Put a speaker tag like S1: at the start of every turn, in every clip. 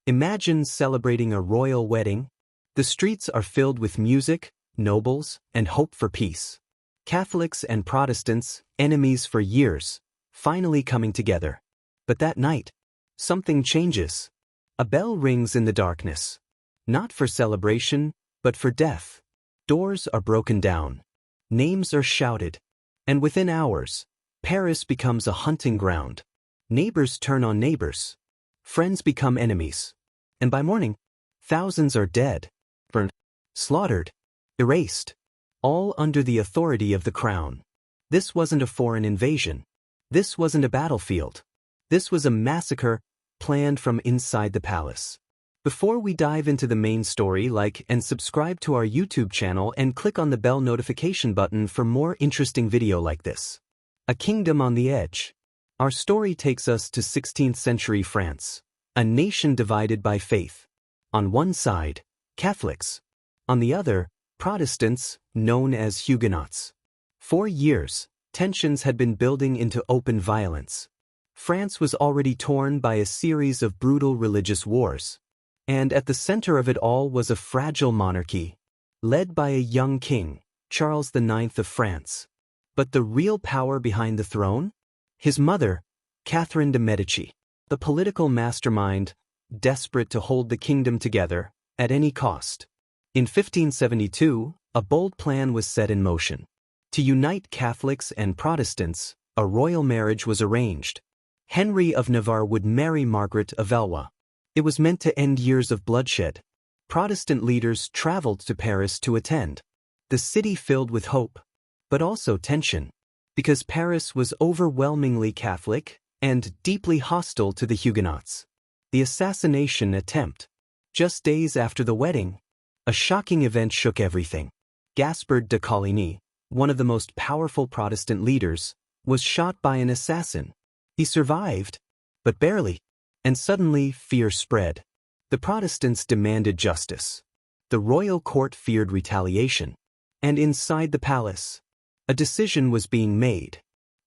S1: Imagine celebrating a royal wedding. The streets are filled with music, nobles, and hope for peace. Catholics and Protestants, enemies for years, finally coming together. But that night, something changes. A bell rings in the darkness. Not for celebration, but for death. Doors are broken down. Names are shouted. And within hours, Paris becomes a hunting ground. Neighbors turn on neighbors. Friends become enemies. And by morning, thousands are dead, burned, slaughtered, erased, all under the authority of the crown. This wasn't a foreign invasion. This wasn't a battlefield. This was a massacre planned from inside the palace. Before we dive into the main story, like and subscribe to our YouTube channel and click on the bell notification button for more interesting video like this. A kingdom on the edge. Our story takes us to 16th century France, a nation divided by faith. On one side, Catholics. On the other, Protestants, known as Huguenots. For years, tensions had been building into open violence. France was already torn by a series of brutal religious wars. And at the center of it all was a fragile monarchy, led by a young king, Charles IX of France. But the real power behind the throne? His mother, Catherine de Medici, the political mastermind, desperate to hold the kingdom together at any cost. In 1572, a bold plan was set in motion. To unite Catholics and Protestants, a royal marriage was arranged. Henry of Navarre would marry Margaret of Valois. It was meant to end years of bloodshed. Protestant leaders traveled to Paris to attend. The city filled with hope, but also tension, because Paris was overwhelmingly Catholic and deeply hostile to the Huguenots. The assassination attempt. Just days after the wedding, a shocking event shook everything. Gaspard de Coligny, one of the most powerful Protestant leaders, was shot by an assassin. He survived, but barely. And suddenly, fear spread. The Protestants demanded justice. The royal court feared retaliation. And inside the palace, a decision was being made.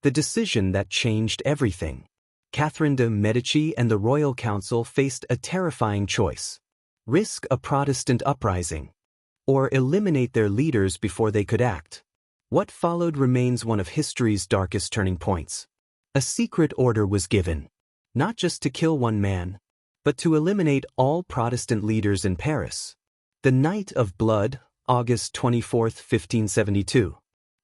S1: The decision that changed everything. Catherine de Medici and the royal council faced a terrifying choice. Risk a Protestant uprising, or eliminate their leaders before they could act. What followed remains one of history's darkest turning points. A secret order was given. Not just to kill one man, but to eliminate all Protestant leaders in Paris. The Night of Blood, August 24, 1572.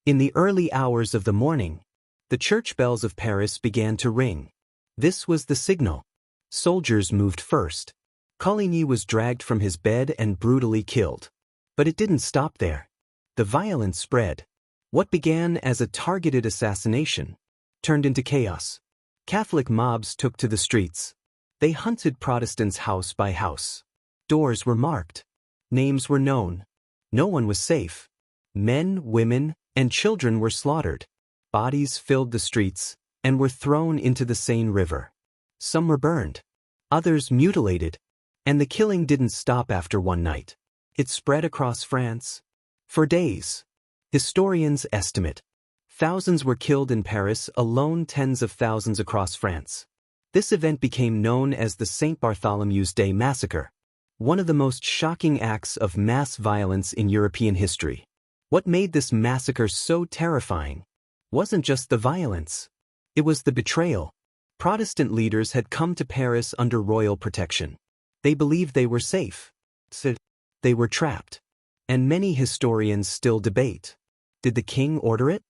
S1: In the early hours of the morning, the church bells of Paris began to ring. This was the signal. Soldiers moved first. Coligny was dragged from his bed and brutally killed. But it didn't stop there. The violence spread. What began as a targeted assassination turned into chaos. Catholic mobs took to the streets. They hunted Protestants house by house. Doors were marked. Names were known. No one was safe. Men, women, and children were slaughtered. Bodies filled the streets and were thrown into the Seine River. Some were burned. Others mutilated. And the killing didn't stop after one night. It spread across France. For days. Historians estimate thousands were killed in Paris alone, tens of thousands across France. This event became known as the St. Bartholomew's Day Massacre, one of the most shocking acts of mass violence in European history. What made this massacre so terrifying wasn't just the violence. It was the betrayal. Protestant leaders had come to Paris under royal protection. They believed they were safe. So they were trapped. And many historians still debate. Did the king order it?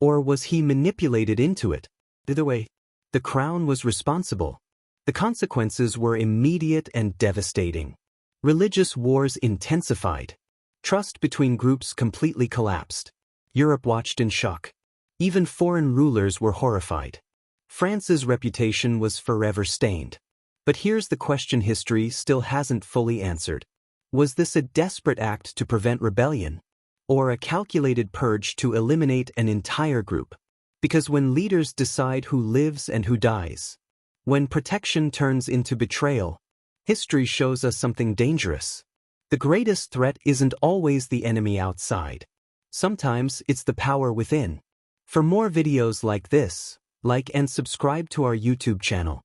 S1: Or was he manipulated into it? Either way, the crown was responsible. The consequences were immediate and devastating. Religious wars intensified. Trust between groups completely collapsed. Europe watched in shock. Even foreign rulers were horrified. France's reputation was forever stained. But here's the question history still hasn't fully answered. Was this a desperate act to prevent rebellion? Or a calculated purge to eliminate an entire group? Because when leaders decide who lives and who dies, when protection turns into betrayal, history shows us something dangerous. The greatest threat isn't always the enemy outside. Sometimes it's the power within. For more videos like this, like and subscribe to our YouTube channel.